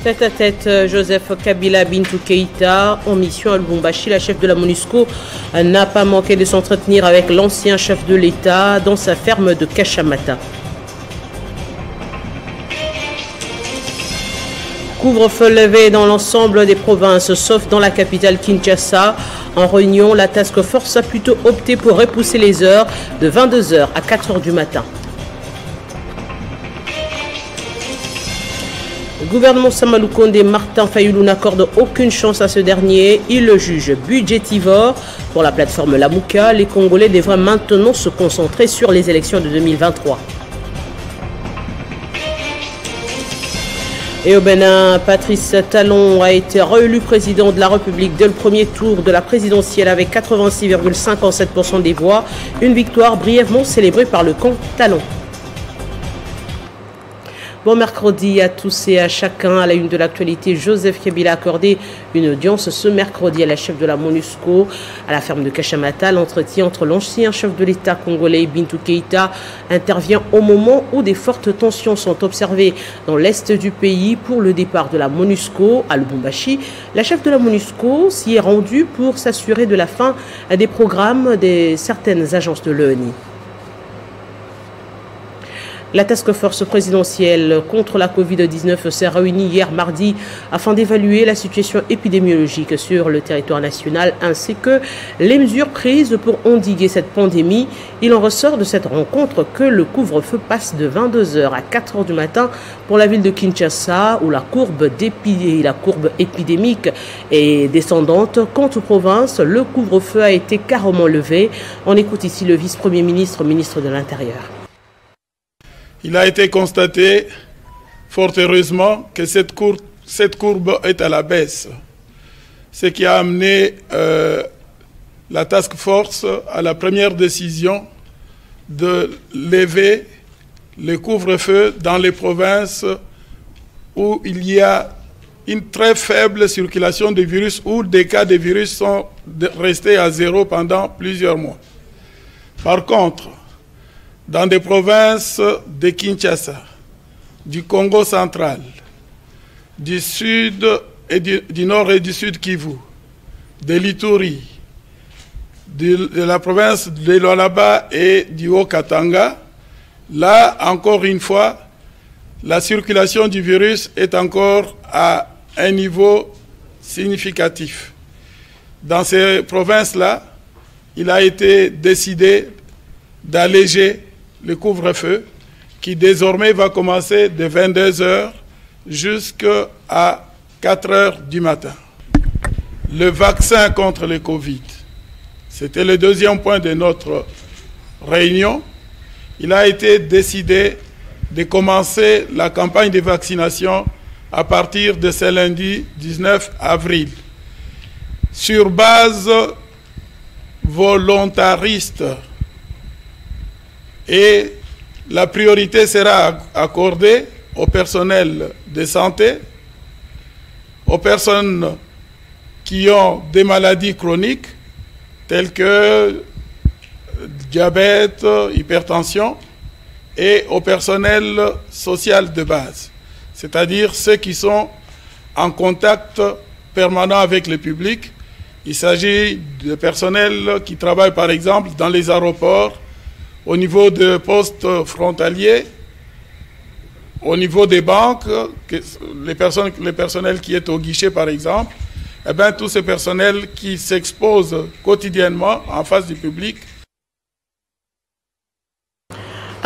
Tête à tête, Joseph Kabila Bintou Keïta, en mission à Lubumbashi, la chef de la MONUSCO n'a pas manqué de s'entretenir avec l'ancien chef de l'État dans sa ferme de Kashamata. Couvre-feu levé dans l'ensemble des provinces, sauf dans la capitale Kinshasa. En réunion, la task force a plutôt opté pour repousser les heures de 22h à 4h du matin. Le gouvernement Sama Lukonde Martin Fayulu n'accorde aucune chance à ce dernier. Il le juge budgétivore. Pour la plateforme Lamouka, les Congolais devraient maintenant se concentrer sur les élections de 2023. Et au Bénin, Patrice Talon a été réélu président de la République dès le premier tour de la présidentielle avec 86,57% des voix. Une victoire brièvement célébrée par le camp Talon. Bon mercredi à tous et à chacun. À la une de l'actualité, Joseph Kabila a accordé une audience ce mercredi à la chef de la MONUSCO à la ferme de Kashamata. L'entretien entre l'ancien chef de l'État congolais Bintou Keïta intervient au moment où des fortes tensions sont observées dans l'est du pays pour le départ de la MONUSCO à Lubumbashi. La chef de la MONUSCO s'y est rendue pour s'assurer de la fin des programmes de certaines agences de l'ONU. La task force présidentielle contre la Covid-19 s'est réunie hier mardi afin d'évaluer la situation épidémiologique sur le territoire national ainsi que les mesures prises pour endiguer cette pandémie. Il en ressort de cette rencontre que le couvre-feu passe de 22h à 4h du matin pour la ville de Kinshasa où la courbe épidémique est descendante. Quant aux provinces, le couvre-feu a été carrément levé. On écoute ici le vice-premier ministre, ministre de l'Intérieur. Il a été constaté, fort heureusement, que cette courbe est à la baisse, ce qui a amené la task force à la première décision de lever le couvre-feu dans les provinces où il y a une très faible circulation de virus, où des cas de virus sont restés à zéro pendant plusieurs mois. Par contre, dans des provinces de Kinshasa, du Congo central, du sud et du nord et du sud Kivu, de l'Ituri, de la province de Lualaba et du Haut-Katanga, là, encore une fois, la circulation du virus est encore à un niveau significatif. Dans ces provinces-là, il a été décidé d'alléger le couvre-feu qui désormais va commencer de 22h jusqu'à 4h du matin. Le vaccin contre le Covid, c'était le deuxième point de notre réunion. Il a été décidé de commencer la campagne de vaccination à partir de ce lundi 19 avril sur base volontariste. Et la priorité sera accordée au personnel de santé, aux personnes qui ont des maladies chroniques telles que diabète, hypertension, et au personnel social de base, c'est-à-dire ceux qui sont en contact permanent avec le public. Il s'agit de personnel qui travaille par exemple dans les aéroports, au niveau des postes frontaliers, au niveau des banques, les personnels qui est au guichet par exemple, eh bien, tous ces personnels qui s'exposent quotidiennement en face du public.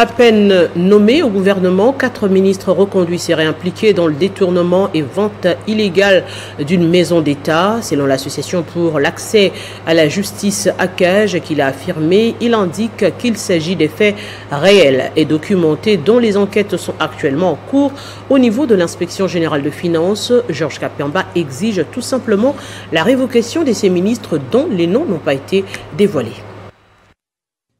À peine nommés au gouvernement, 4 ministres reconduits seraient impliqués dans le détournement et vente illégale d'une maison d'État. Selon l'association pour l'accès à la justice ACAJ qu'il a affirmé, il indique qu'il s'agit des faits réels et documentés dont les enquêtes sont actuellement en cours. Au niveau de l'inspection générale de finances, Georges Kapiamba exige tout simplement la révocation de ces ministres dont les noms n'ont pas été dévoilés.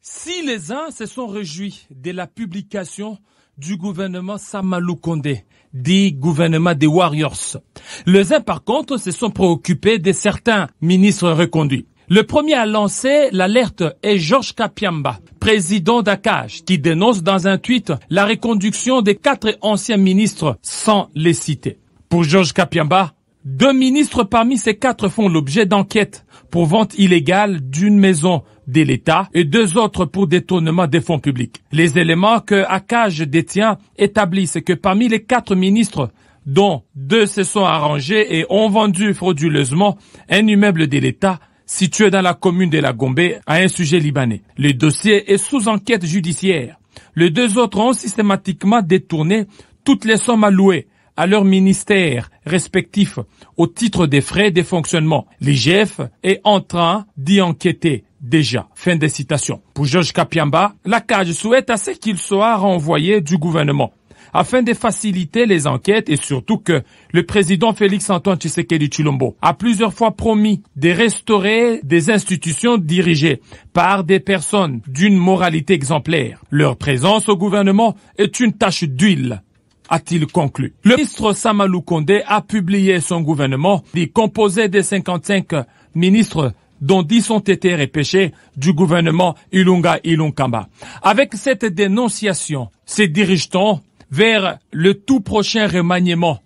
Si les uns se sont réjouis de la publication du gouvernement Sama Lukonde, dit gouvernement des Warriors, les uns par contre se sont préoccupés de certains ministres reconduits. Le premier à lancer l'alerte est Georges Kapiamba, président d'ACAJ, qui dénonce dans un tweet la reconduction des 4 anciens ministres sans les citer. Pour Georges Kapiamba, 2 ministres parmi ces 4 font l'objet d'enquêtes pour vente illégale d'une maison de l'État et 2 autres pour détournement des fonds publics. Les éléments que Akaj détient établissent que parmi les 4 ministres, dont 2 se sont arrangés et ont vendu frauduleusement un immeuble de l'État situé dans la commune de la Gombe à un sujet libanais. Le dossier est sous enquête judiciaire. Les 2 autres ont systématiquement détourné toutes les sommes allouées à leurs ministères respectifs au titre des frais de fonctionnement. L'IGF est en train d'y enquêter déjà. Fin de citation. Pour Georges Kapiamba, la CAJ souhaite à ce qu'il soit renvoyé du gouvernement afin de faciliter les enquêtes et surtout que le président Félix-Antoine Tshisekedi Tshilombo a plusieurs fois promis de restaurer des institutions dirigées par des personnes d'une moralité exemplaire. Leur présence au gouvernement est une tache d'huile, a-t-il conclu. Le ministre Samalou Kondé a publié son gouvernement, composé de 55 ministres dont 10 ont été repêchés du gouvernement Ilunga Ilunkamba. Avec cette dénonciation, se dirige-t-on vers le tout prochain remaniement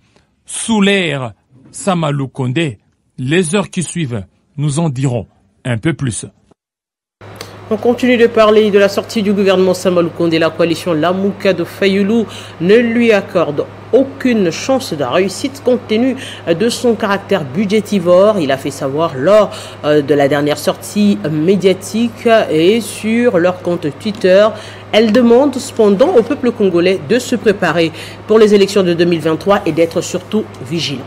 sous l'ère Samalou Kondé? Les heures qui suivent nous en diront un peu plus. On continue de parler de la sortie du gouvernement Samalou Kondé. La coalition Lamouka de Fayoulou ne lui accorde aucune chance de réussite compte tenu de son caractère budgétivore. Il a fait savoir lors de la dernière sortie médiatique et sur leur compte Twitter. Elle demande cependant au peuple congolais de se préparer pour les élections de 2023 et d'être surtout vigilant.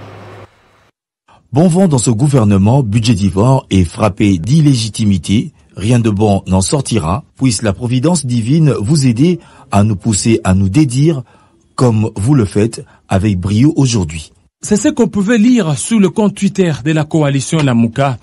Bon vent dans ce gouvernement budgétivore et frappé d'illégitimité. Rien de bon n'en sortira. Puisse la providence divine vous aider à nous pousser à nous dédire comme vous le faites avec brio aujourd'hui. C'est ce qu'on pouvait lire sur le compte Twitter de la coalition Lamouka,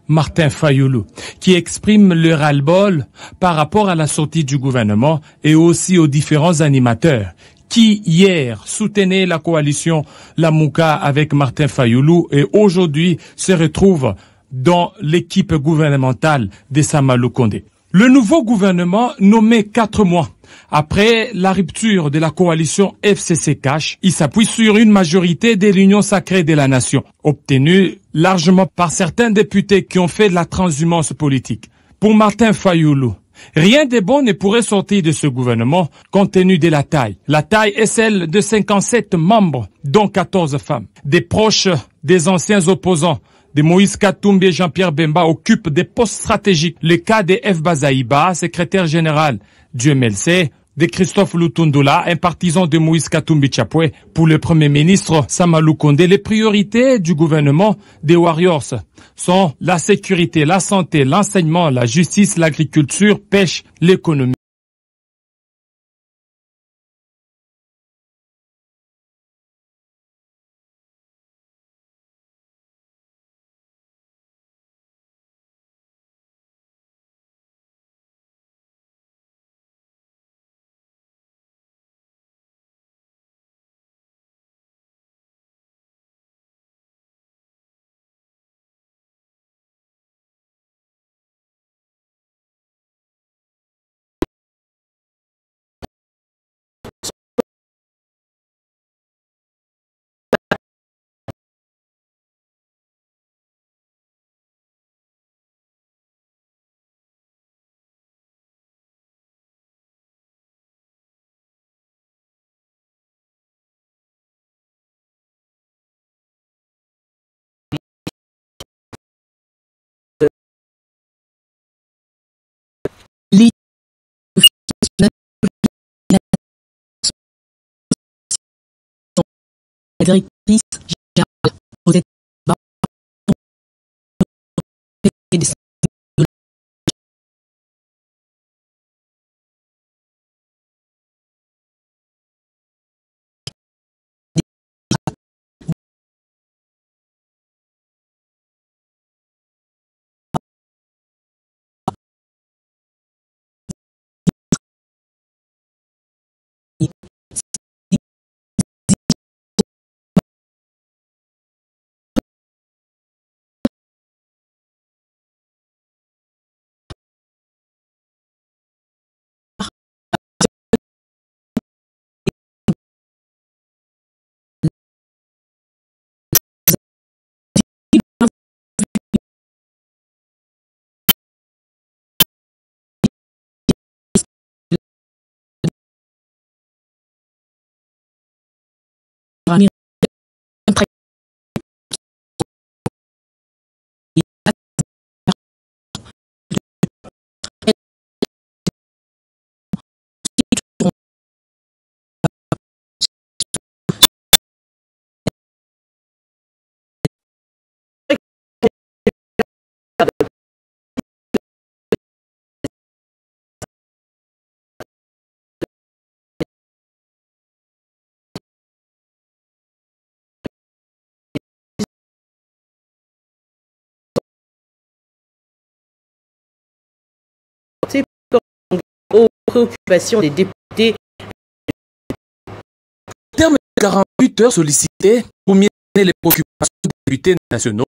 Martin Fayoulou, qui exprime le ras-le-bol par rapport à la sortie du gouvernement et aussi aux différents animateurs qui hier soutenaient la coalition Lamouka avec Martin Fayoulou et aujourd'hui se retrouvent dans l'équipe gouvernementale de Samalou Kondé. Le nouveau gouvernement, nommé 4 mois après la rupture de la coalition FCC-Cash, il s'appuie sur une majorité de l'Union sacrée de la nation, obtenue largement par certains députés qui ont fait de la transhumance politique. Pour Martin Fayoulou, rien de bon ne pourrait sortir de ce gouvernement compte tenu de la taille. La taille est celle de 57 membres, dont 14 femmes. Des proches des anciens opposants de Moïse Katumbi et Jean-Pierre Bemba occupent des postes stratégiques. Le cas de F. Bazaïba, secrétaire général du MLC, de Christophe Lutundula, un partisan de Moïse Katumbi Tchapoué. Pour le premier ministre Samalou Kondé, les priorités du gouvernement des Warriors sont la sécurité, la santé, l'enseignement, la justice, l'agriculture, pêche, l'économie. Directrice générale aux États aux préoccupations des députés. En termes de 48 heures sollicitées pour mieux les préoccupations des députés nationaux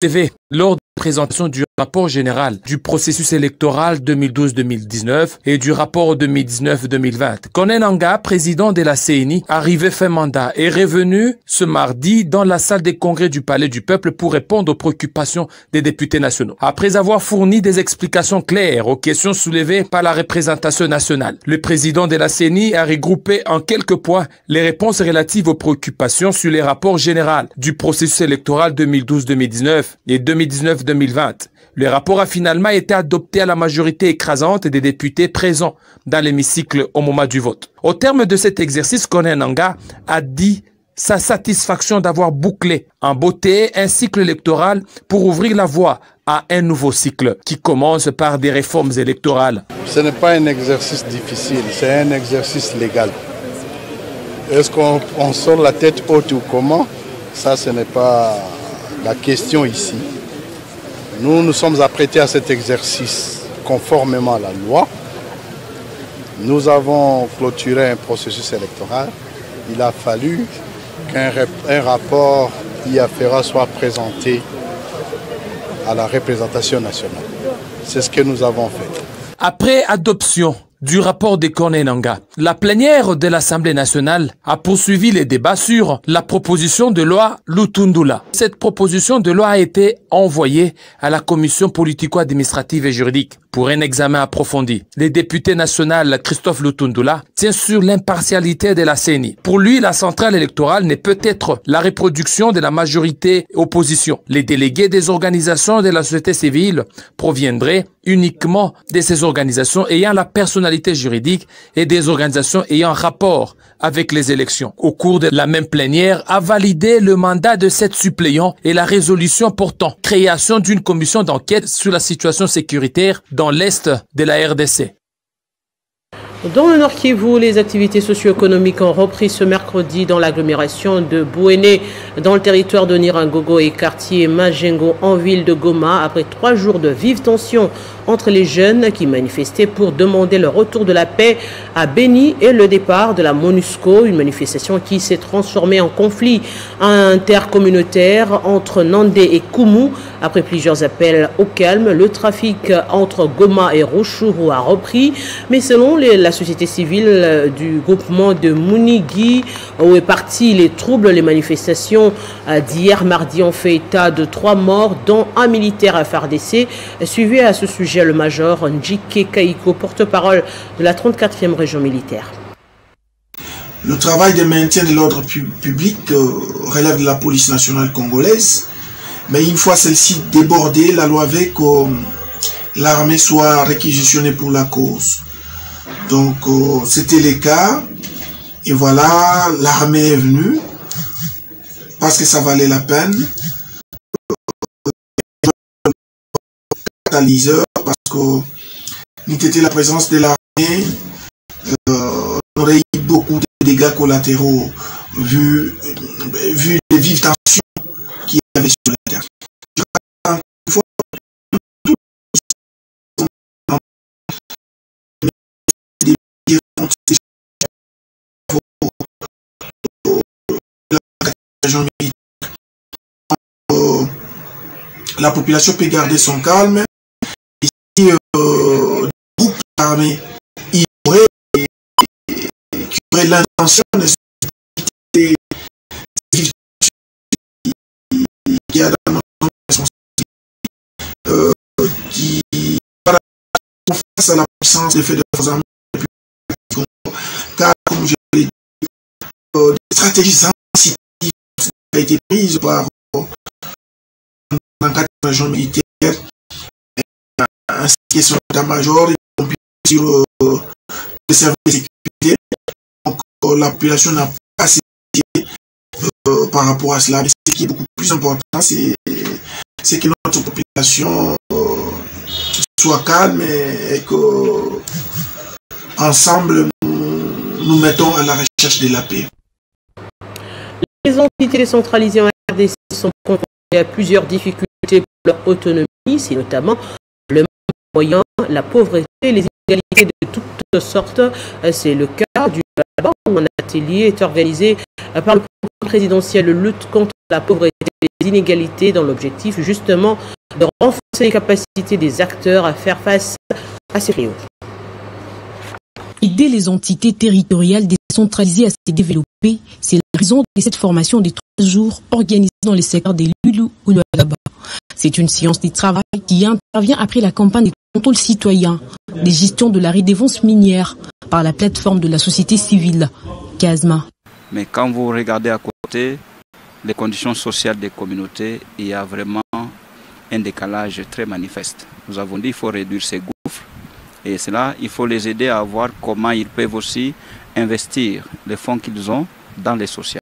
soulevées lors de la présentation du rapport général du processus électoral 2012-2019 et du rapport 2019-2020. Corneille Nangaa, président de la CENI, arrivé fin mandat, est revenu ce mardi dans la salle des congrès du Palais du Peuple pour répondre aux préoccupations des députés nationaux. Après avoir fourni des explications claires aux questions soulevées par la représentation nationale, le président de la CENI a regroupé en quelques points les réponses relatives aux préoccupations sur les rapports généraux du processus électoral 2012-2019 et 2019-2020. Le rapport a finalement été adopté à la majorité écrasante des députés présents dans l'hémicycle au moment du vote. Au terme de cet exercice, Corneille Nangaa a dit sa satisfaction d'avoir bouclé en beauté un cycle électoral pour ouvrir la voie à un nouveau cycle qui commence par des réformes électorales. Ce n'est pas un exercice difficile, c'est un exercice légal. Est-ce qu'on sort la tête haute ou comment? Ça, ce n'est pas la question ici. Nous nous sommes apprêtés à cet exercice conformément à la loi. Nous avons clôturé un processus électoral. Il a fallu qu'un rapport IAFERA soit présenté à la représentation nationale. C'est ce que nous avons fait. Après adoption du rapport de Corneille Nangaa, la plénière de l'Assemblée nationale a poursuivi les débats sur la proposition de loi Lutundula. Cette proposition de loi a été envoyée à la commission politico-administrative et juridique pour un examen approfondi. Le député national Christophe Lutundula tient sur l'impartialité de la CENI. Pour lui, la centrale électorale ne peut être la reproduction de la majorité opposition. Les délégués des organisations de la société civile proviendraient uniquement de ces organisations ayant la personnalité juridique et des organisations ayant rapport avec les élections. Au cours de la même plénière, a validé le mandat de 7 suppléants et la résolution portant création d'une commission d'enquête sur la situation sécuritaire dans l'est de la RDC. Dans le Nord Kivu, les activités socio-économiques ont repris ce mercredi dans l'agglomération de Bouéné, dans le territoire de Nirangogo et quartier Majengo en ville de Goma, après 3 jours de vives tensions entre les jeunes qui manifestaient pour demander le retour de la paix à Beni et le départ de la MONUSCO, une manifestation qui s'est transformée en conflit intercommunautaire entre Nandé et Koumou. Après plusieurs appels au calme, le trafic entre Goma et Rutshuru a repris, mais selon la société civile du groupement de Munigi, où est parti les troubles, les manifestations d'hier mardi ont fait état de 3 morts, dont un militaire FARDC. Suivi à ce sujet le major Njike Kaiko, porte-parole de la 34e région militaire. Le travail de maintien de l'ordre public relève de la police nationale congolaise, mais une fois celle-ci débordée, la loi veut que l'armée soit réquisitionnée pour la cause. Donc c'était le cas, et voilà, l'armée est venue, parce que ça valait la peine. Catalyseur, parce que n'eût été la présence de l'armée, on aurait eu beaucoup de dégâts collatéraux vu les vives tensions qu'il y avait sur la terre. La population peut garder son calme. Et si le groupe armé qui aurait l'intention de se quitter, qui a dans notre responsabilité, qui va face à la puissance des fédérations armées, car comme je l'ai dit, des stratégies sensitives ont été prises par dans 4 régions militaires, ainsi que son état-major, y compris sur les services de sécurité. Donc la population n'a pas assez par rapport à cela. Mais ce qui est beaucoup plus important, c'est que notre population soit calme et que ensemble nous mettons à la recherche de la paix. Les entités décentralisées en RDC sont confrontées à plusieurs difficultés pour leur autonomie, c'est notamment le moyens, la pauvreté, les inégalités de toutes sortes. C'est le cas du Baba, où un atelier est organisé par le programme présidentiel de lutte contre la pauvreté et les inégalités dans l'objectif justement de renforcer les capacités des acteurs à faire face à ces fléaux. Aider les entités territoriales décentralisées à se développer, c'est la raison de cette formation des 3 jours organisée dans les secteurs des Lulu ou de Alaba. C'est une séance de travail qui intervient après la campagne de contrôle citoyen, des gestions de la redevance minière par la plateforme de la société civile, CASMA. Mais quand vous regardez à côté les conditions sociales des communautés, il y a vraiment un décalage très manifeste. Nous avons dit qu'il faut réduire ces gouffres et cela, il faut les aider à voir comment ils peuvent aussi investir les fonds qu'ils ont dans les sociales.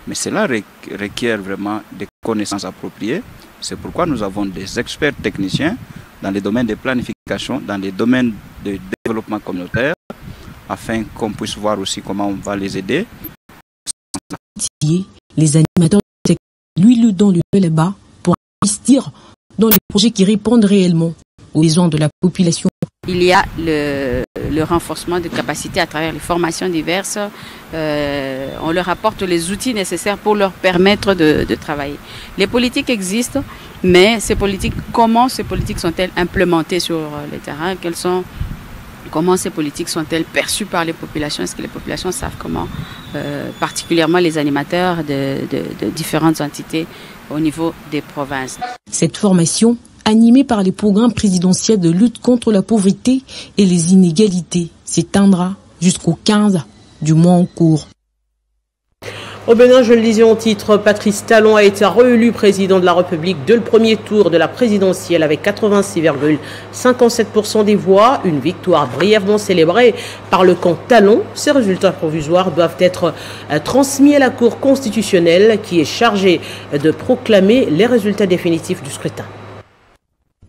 Mais cela requiert vraiment des connaissances appropriées. C'est pourquoi nous avons des experts techniciens dans les domaines de planification, dans les domaines de développement communautaire, afin qu'on puisse voir aussi comment on va les aider. Les animateurs de l'huile dans le bas pour investir dans les projets qui répondent réellement aux besoins de la population. Il y a le renforcement de capacités à travers les formations diverses. On leur apporte les outils nécessaires pour leur permettre de travailler. Les politiques existent, mais comment ces politiques sont-elles implémentées sur le terrain? Comment ces politiques sont-elles perçues par les populations? Est-ce que les populations savent comment, particulièrement les animateurs de différentes entités au niveau des provinces? Cette formation, animée par les programmes présidentiels de lutte contre la pauvreté et les inégalités, s'étendra jusqu'au 15 du mois en cours. Au Bénin, je le disais en titre, Patrice Talon a été réélu président de la République dès le premier tour de la présidentielle avec 86,57% des voix. Une victoire brièvement célébrée par le camp Talon. Ces résultats provisoires doivent être transmis à la Cour constitutionnelle qui est chargée de proclamer les résultats définitifs du scrutin.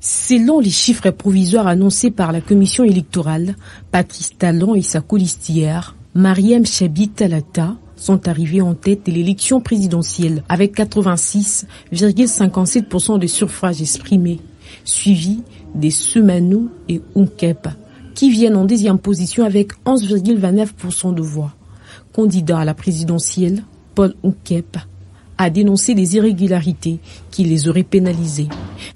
Selon les chiffres provisoires annoncés par la commission électorale, Patrice Talon et sa colistière, Mariam Chabi Talata, sont arrivés en tête de l'élection présidentielle avec 86,57% de suffrages exprimés, suivis des Semanou et Unkep, qui viennent en deuxième position avec 11,29% de voix. Candidat à la présidentielle, Paul Unkep a dénoncé les irrégularités qui les auraient pénalisés.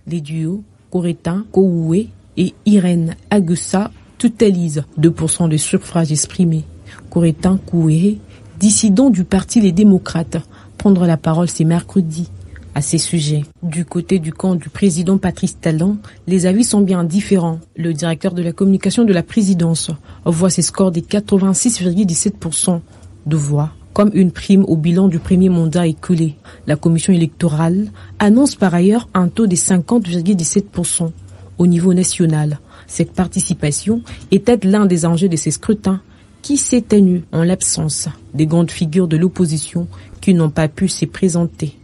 Les duos Koretin Kououé et Irène Agussa totalisent 2% de suffrages exprimés. Koretin Kououé, dissident du parti Les Démocrates, prendre la parole ce mercredi à ces sujets. Du côté du camp du président Patrice Talon, les avis sont bien différents. Le directeur de la communication de la présidence voit ses scores de 86,17% de voix comme une prime au bilan du premier mandat écoulé. La commission électorale annonce par ailleurs un taux de 50,17% au niveau national. Cette participation était l'un des enjeux de ces scrutins qui s'est tenu en l'absence des grandes figures de l'opposition qui n'ont pas pu se présenter.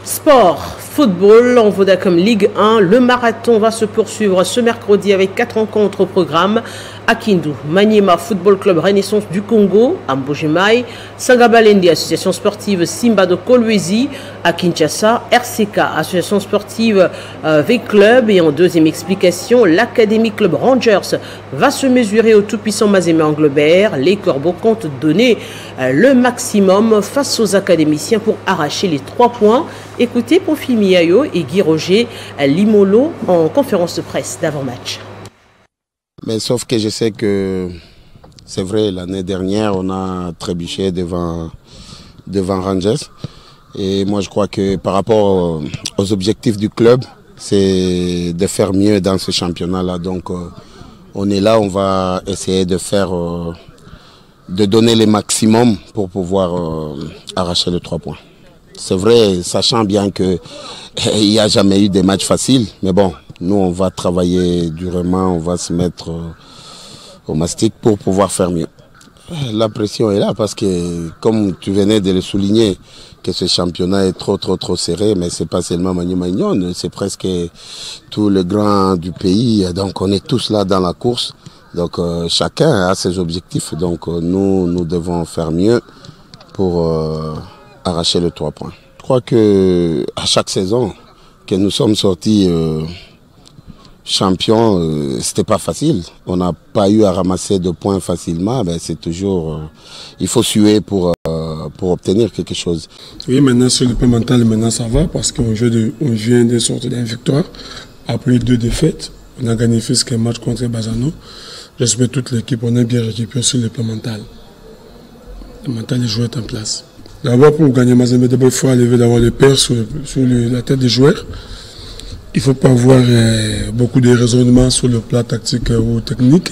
Sport, football, en Vodacom Ligue 1, le marathon va se poursuivre ce mercredi avec 4 rencontres au programme à Kindu, Maniema Football Club Renaissance du Congo, à Mbujimai, Sangabalendi, association sportive Simba de Kolwezi, à Kinshasa, RCK, association sportive V-Club, et en deuxième explication, l'Académie Club Rangers va se mesurer au tout-puissant Mazembe Anglebert. Les Corbeaux comptent donner le maximum face aux académiciens pour arracher les 3 points. Écoutez Profimi Ayo et Guy Roger Limolo en conférence de presse d'avant-match. Mais sauf que je sais que c'est vrai, l'année dernière, on a trébuché devant Rangers. Et moi, je crois que par rapport aux objectifs du club, c'est de faire mieux dans ce championnat-là. Donc, on est là, on va essayer de donner le maximum pour pouvoir arracher les 3 points. C'est vrai, sachant bien qu'il n'y a jamais eu des matchs faciles, mais bon, nous on va travailler durement, on va se mettre au mastic pour pouvoir faire mieux. La pression est là parce que, comme tu venais de le souligner, que ce championnat est trop serré, mais c'est pas seulement Maniema, c'est presque tout le grand du pays, donc on est tous là dans la course, donc chacun a ses objectifs, donc nous devons faire mieux pour arracher les 3 points. Je crois que à chaque saison que nous sommes sortis champion, c'était pas facile. On n'a pas eu à ramasser de points facilement. Ben, c'est toujours, il faut suer pour obtenir quelque chose. Oui, maintenant sur le plan mental, maintenant ça va parce qu'on vient de sortir d'une victoire après 2 défaites. On a gagné fisc un match contre Bazano. J'espère toute l'équipe, on a bien récupéré sur le plan mental. Le mental des joueurs est en place. D'abord, pour gagner Mazembe, d'abord, il faut arriver d'avoir le père sur la tête des joueurs. Il ne faut pas avoir beaucoup de raisonnements sur le plan tactique ou technique.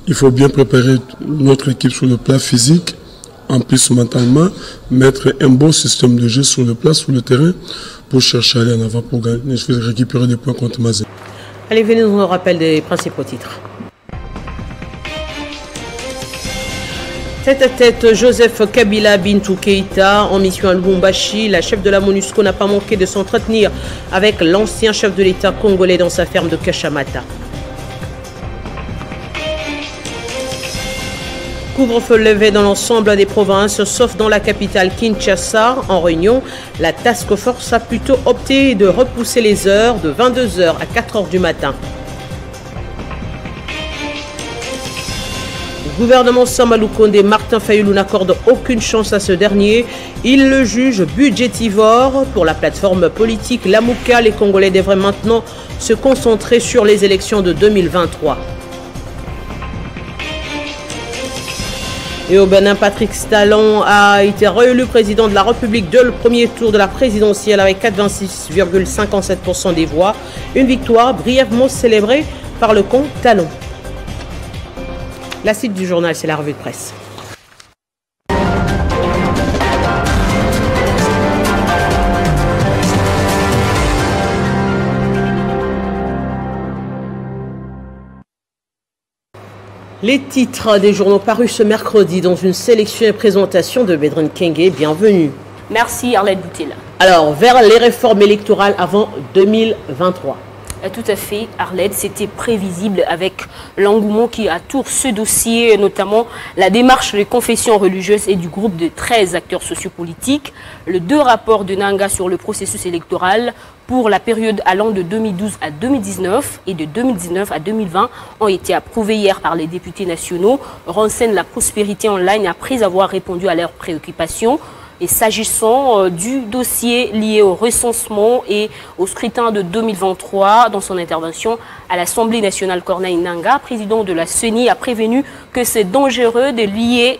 Il faut bien préparer notre équipe sur le plan physique, en plus mentalement, mettre un bon système de jeu sur le plan, sur le terrain, pour chercher à aller en avant, pour gagner, récupérer des points contre Mazembe. Allez, venez nous rappeler des principaux titres. Tête à tête, Joseph Kabila Bintou Keïta en mission à Lubumbashi. La chef de la MONUSCO n'a pas manqué de s'entretenir avec l'ancien chef de l'État congolais dans sa ferme de Kashamata. Couvre-feu levé dans l'ensemble des provinces, sauf dans la capitale Kinshasa. En réunion, la task force a plutôt opté de repousser les heures de 22h à 4h du matin. Le gouvernement Sama Lukonde, Martin Fayulu n'accorde aucune chance à ce dernier. Il le juge budgétivore. Pour la plateforme politique Lamouka, les Congolais devraient maintenant se concentrer sur les élections de 2023. Et au Bénin, Patrick Talon a été réélu président de la République dès le premier tour de la présidentielle avec 86,57% des voix. Une victoire brièvement célébrée par le comte Talon. La suite du journal, c'est la revue de presse. Les titres des journaux parus ce mercredi dans une sélection et présentation de Bédrine Kenge. Bienvenue. Merci Arlette Boutella. Alors, vers les réformes électorales avant 2023. Tout à fait, Arlette, c'était prévisible avec l'engouement qui entoure ce dossier, notamment la démarche des confessions religieuses et du groupe de 13 acteurs sociopolitiques. Les 2 rapports de Nanga sur le processus électoral pour la période allant de 2012 à 2019 et de 2019 à 2020 ont été approuvés hier par les députés nationaux, renseignent la prospérité en ligne après avoir répondu à leurs préoccupations. Et s'agissant du dossier lié au recensement et au scrutin de 2023, dans son intervention à l'Assemblée nationale, Corneille Nangaa, président de la CENI, a prévenu que c'est dangereux de lier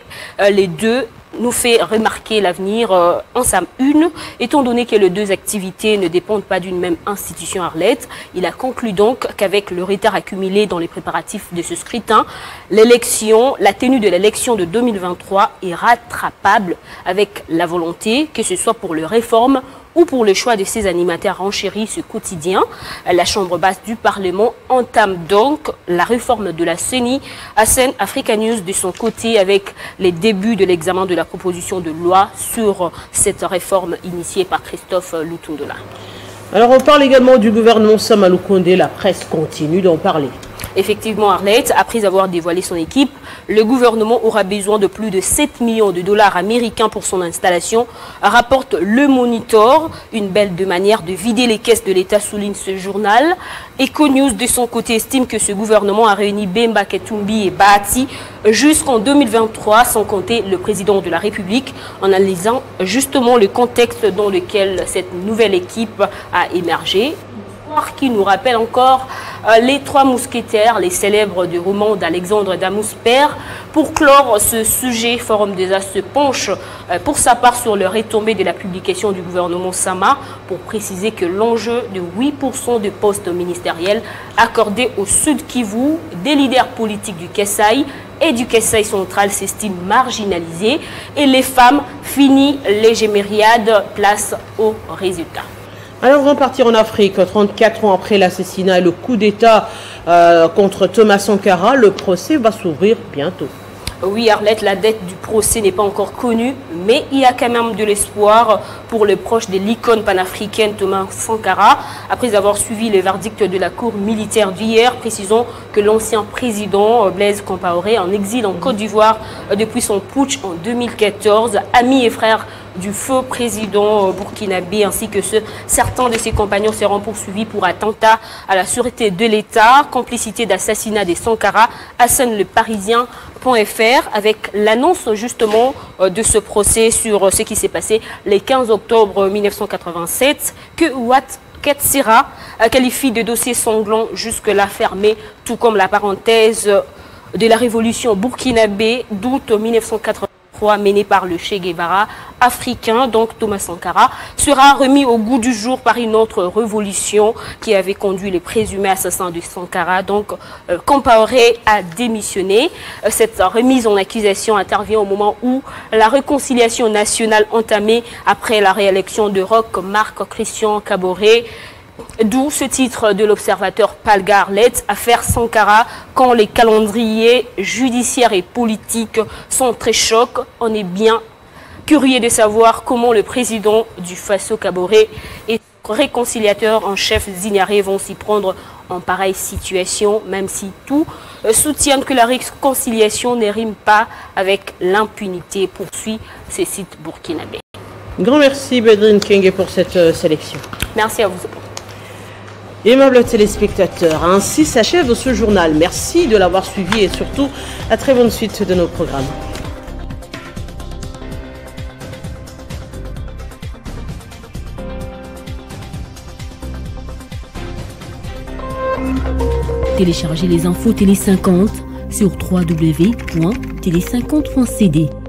les deux, nous fait remarquer l'avenir en sa une, étant donné que les 2 activités ne dépendent pas d'une même institution Arlette. Il a conclu donc qu'avec le retard accumulé dans les préparatifs de ce scrutin, la tenue de l'élection de 2023 est rattrapable avec la volonté, que ce soit pour les réformes ou pour le choix de ces animateurs renchéris ce quotidien. La Chambre basse du Parlement entame donc la réforme de la CENI. Hassan Africa News de son côté avec les débuts de l'examen de la proposition de loi sur cette réforme initiée par Christophe Lutundola. Alors on parle également du gouvernement Sama Lukonde, la presse continue d'en parler. Effectivement, Arlette, après avoir dévoilé son équipe, le gouvernement aura besoin de plus de 7 millions de dollars américains pour son installation, rapporte Le Monitor, une belle manière de vider les caisses de l'État, souligne ce journal. Econews, de son côté, estime que ce gouvernement a réuni Bemba Ketumbi et Bahati jusqu'en 2023, sans compter le président de la République, en analysant justement le contexte dans lequel cette nouvelle équipe a émergé. Qui nous rappelle encore les 3 mousquetaires, les célèbres du roman d'Alexandre Damus Père. Pour clore ce sujet, Forum des As se penche pour sa part sur le retombé de la publication du gouvernement Sama, pour préciser que l'enjeu de 8% de postes ministériels accordés au Sud Kivu, des leaders politiques du Kasaï et du Kasaï central s'estiment marginalisés et les femmes finissent les gémériades, place au résultat. Alors on va partir en Afrique, 34 ans après l'assassinat et le coup d'État contre Thomas Sankara, le procès va s'ouvrir bientôt. Oui, Arlette, la date du procès n'est pas encore connue, mais il y a quand même de l'espoir pour les proches de l'icône panafricaine Thomas Sankara. Après avoir suivi le verdict de la cour militaire d'hier, précisons que l'ancien président Blaise Compaoré, en exil en Côte d'Ivoire depuis son putsch en 2014, ami et frère du feu président burkinabé ainsi que certains de ses compagnons seront poursuivis pour attentat à la sûreté de l'État, complicité d'assassinat des Sankara, Hassan le Parisien.fr, avec l'annonce justement de ce procès sur ce qui s'est passé le 15 octobre 1987 que Ouad Ketsira qualifie de dossier sanglant jusque-là fermé, tout comme la parenthèse de la révolution burkinabé d'août 1983 menée par le Che Guevara africain, donc Thomas Sankara, sera remis au goût du jour par une autre révolution qui avait conduit les présumés assassins de Sankara, donc Compaoré a démissionné. Cette remise en accusation intervient au moment où la réconciliation nationale entamée après la réélection de Roch Marc Christian Kaboré. D'où ce titre de l'observateur Palgar Let's, affaire Sankara, quand les calendriers judiciaires et politiques sont très chocs. On est bien curieux de savoir comment le président du Faso Kaboré et réconciliateur en chef Zignaré vont s'y prendre en pareille situation, même si tout soutiennent que la réconciliation ne rime pas avec l'impunité, poursuit ce site burkinabé. Grand merci Bedrine Kenge pour cette sélection. Merci à vous. Aimables téléspectateurs, ainsi s'achève ce journal. Merci de l'avoir suivi et surtout à très bonne suite de nos programmes. Téléchargez les infos Télé 50 sur www.télé50.cd.